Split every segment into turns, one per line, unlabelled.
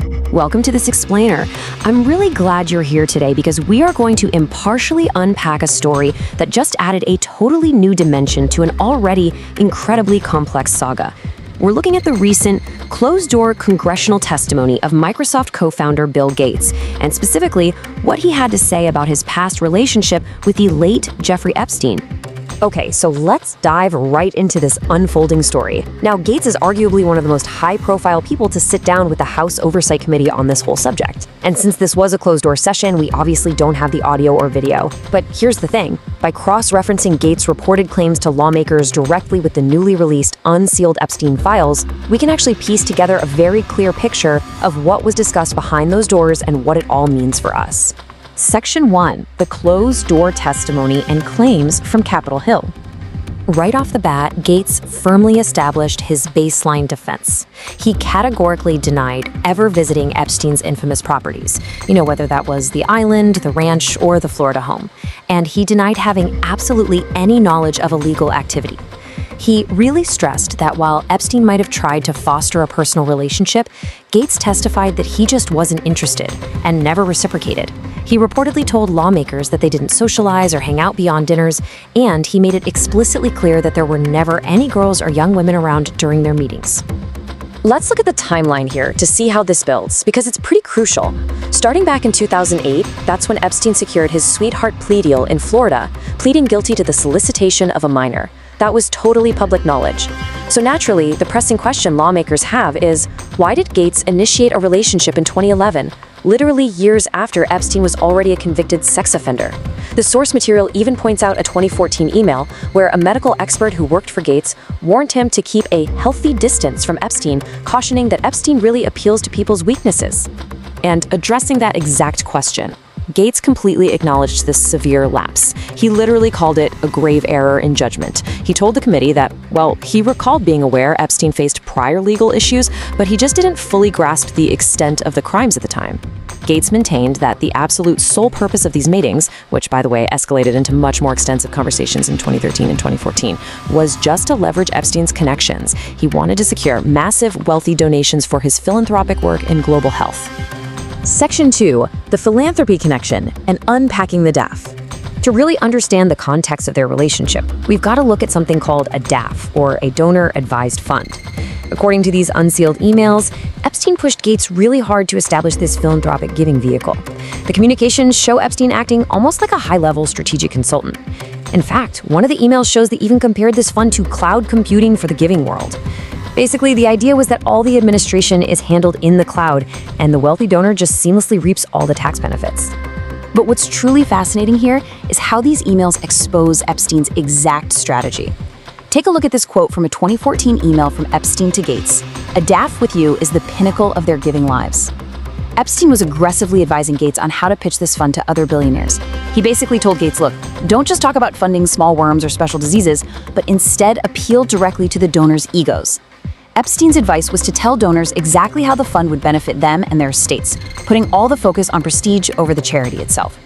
Welcome to this explainer. I'm really glad you're here today because we are going to impartially unpack a story that just added a totally new dimension to an already incredibly complex saga. We're looking at the recent closed-door congressional testimony of Microsoft co-founder Bill Gates, and specifically what he had to say about his past relationship with the late Jeffrey Epstein. Okay, so let's dive right into this unfolding story. Now, Gates is arguably one of the most high-profile people to sit down with the House Oversight Committee on this whole subject. And since this was a closed-door session, we obviously don't have the audio or video. But here's the thing. By cross-referencing Gates' reported claims to lawmakers directly with the newly released unsealed Epstein files, we can actually piece together a very clear picture of what was discussed behind those doors and what it all means for us. Section 1. The closed-door testimony and claims from Capitol Hill. Right off the bat, Gates firmly established his baseline defense. He categorically denied ever visiting Epstein's infamous properties, whether that was the island, the ranch, or the Florida home. And he denied having absolutely any knowledge of illegal activity. He really stressed that while Epstein might have tried to foster a personal relationship, Gates testified that he just wasn't interested and never reciprocated. He reportedly told lawmakers that they didn't socialize or hang out beyond dinners, and he made it explicitly clear that there were never any girls or young women around during their meetings. Let's look at the timeline here to see how this builds, because it's pretty crucial. Starting back in 2008, that's when Epstein secured his sweetheart plea deal in Florida, pleading guilty to the solicitation of a minor. That was totally public knowledge. So naturally, the pressing question lawmakers have is, why did Gates initiate a relationship in 2011, literally years after Epstein was already a convicted sex offender? The source material even points out a 2014 email where a medical expert who worked for Gates warned him to keep a healthy distance from Epstein, cautioning that Epstein really appeals to people's weaknesses. And addressing that exact question, Gates completely acknowledged this severe lapse. He literally called it a grave error in judgment. He told the committee that, he recalled being aware Epstein faced prior legal issues, but he just didn't fully grasp the extent of the crimes at the time. Gates maintained that the absolute sole purpose of these meetings, which, by the way, escalated into much more extensive conversations in 2013 and 2014, was just to leverage Epstein's connections. He wanted to secure massive, wealthy donations for his philanthropic work in global health. Section 2. The philanthropy connection and unpacking the DAF. To really understand the context of their relationship, we've got to look at something called a DAF, or a donor-advised fund. According to these unsealed emails, Epstein pushed Gates really hard to establish this philanthropic giving vehicle. The communications show Epstein acting almost like a high-level strategic consultant. In fact, one of the emails shows they even compared this fund to cloud computing for the giving world. Basically, the idea was that all the administration is handled in the cloud, and the wealthy donor just seamlessly reaps all the tax benefits. But what's truly fascinating here is how these emails expose Epstein's exact strategy. Take a look at this quote from a 2014 email from Epstein to Gates. "A DAF with you is the pinnacle of their giving lives." Epstein was aggressively advising Gates on how to pitch this fund to other billionaires. He basically told Gates, look, don't just talk about funding small worms or special diseases, but instead appeal directly to the donors' egos. Epstein's advice was to tell donors exactly how the fund would benefit them and their estates, putting all the focus on prestige over the charity itself.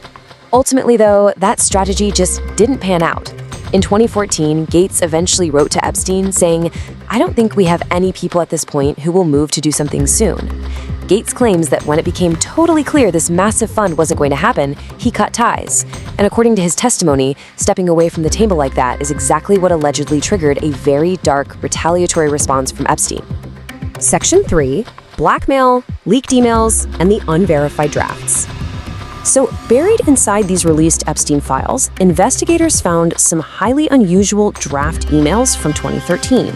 Ultimately, though, that strategy just didn't pan out. In 2014, Gates eventually wrote to Epstein saying, "I don't think we have any people at this point who will move to do something soon." Gates claims that when it became totally clear this massive fund wasn't going to happen, he cut ties. And according to his testimony, stepping away from the table like that is exactly what allegedly triggered a very dark, retaliatory response from Epstein. Section 3. Blackmail, leaked emails, and the unverified drafts. So, buried inside these released Epstein files, investigators found some highly unusual draft emails from 2013.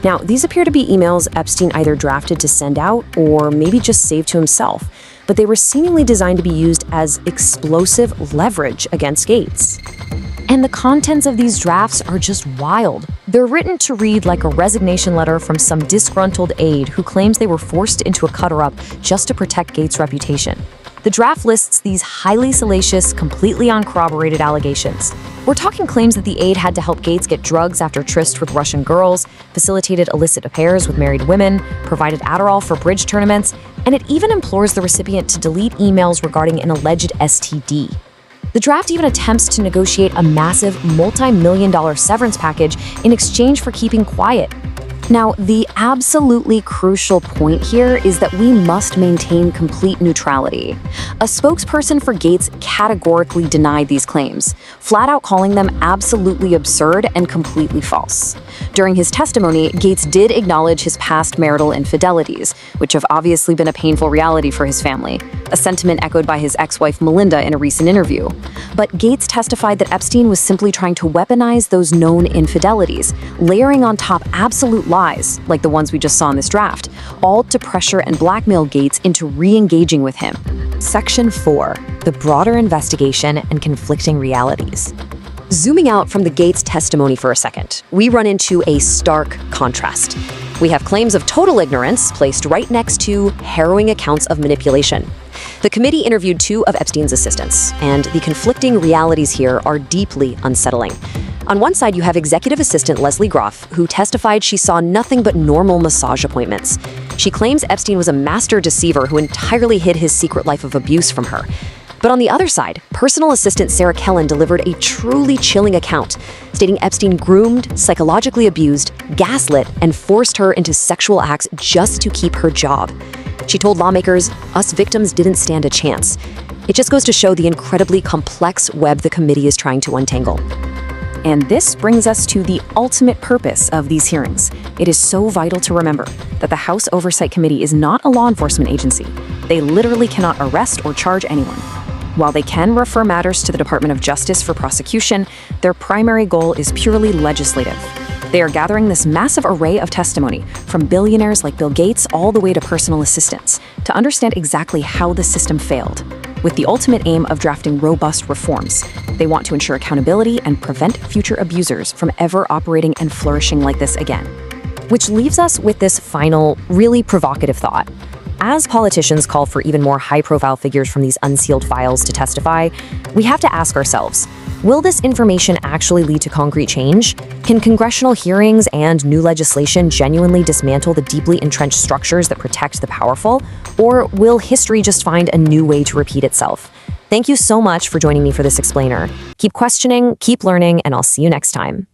Now, these appear to be emails Epstein either drafted to send out or maybe just saved to himself, but they were seemingly designed to be used as explosive leverage against Gates. And the contents of these drafts are just wild. They're written to read like a resignation letter from some disgruntled aide who claims they were forced into a cover-up just to protect Gates' reputation. The draft lists these highly salacious, completely uncorroborated allegations. We're talking claims that the aide had to help Gates get drugs after tryst with Russian girls, facilitated illicit affairs with married women, provided Adderall for bridge tournaments, and it even implores the recipient to delete emails regarding an alleged STD. The draft even attempts to negotiate a massive multi-million-dollar severance package in exchange for keeping quiet. Now, the absolutely crucial point here is that we must maintain complete neutrality. A spokesperson for Gates categorically denied these claims, flat out calling them absolutely absurd and completely false. During his testimony, Gates did acknowledge his past marital infidelities, which have obviously been a painful reality for his family, a sentiment echoed by his ex-wife Melinda in a recent interview. But Gates testified that Epstein was simply trying to weaponize those known infidelities, layering on top absolute lies, like the ones we just saw in this draft, all to pressure and blackmail Gates into re-engaging with him. Section 4. The broader investigation and conflicting realities. Zooming out from the Gates testimony for a second, we run into a stark contrast. We have claims of total ignorance placed right next to harrowing accounts of manipulation. The committee interviewed 2 of Epstein's assistants, and the conflicting realities here are deeply unsettling. On one side, you have executive assistant Leslie Groff, who testified she saw nothing but normal massage appointments. She claims Epstein was a master deceiver who entirely hid his secret life of abuse from her. But on the other side, personal assistant Sarah Kellen delivered a truly chilling account, stating Epstein groomed, psychologically abused, gaslit, and forced her into sexual acts just to keep her job. She told lawmakers, us victims didn't stand a chance. It just goes to show the incredibly complex web the committee is trying to untangle. And this brings us to the ultimate purpose of these hearings. It is so vital to remember that the House Oversight Committee is not a law enforcement agency. They literally cannot arrest or charge anyone. While they can refer matters to the Department of Justice for prosecution, their primary goal is purely legislative. They are gathering this massive array of testimony, from billionaires like Bill Gates all the way to personal assistants, to understand exactly how the system failed, with the ultimate aim of drafting robust reforms. They want to ensure accountability and prevent future abusers from ever operating and flourishing like this again. Which leaves us with this final, really provocative thought. As politicians call for even more high-profile figures from these unsealed files to testify, we have to ask ourselves, will this information actually lead to concrete change? Can congressional hearings and new legislation genuinely dismantle the deeply entrenched structures that protect the powerful? Or will history just find a new way to repeat itself? Thank you so much for joining me for this explainer. Keep questioning, keep learning, and I'll see you next time.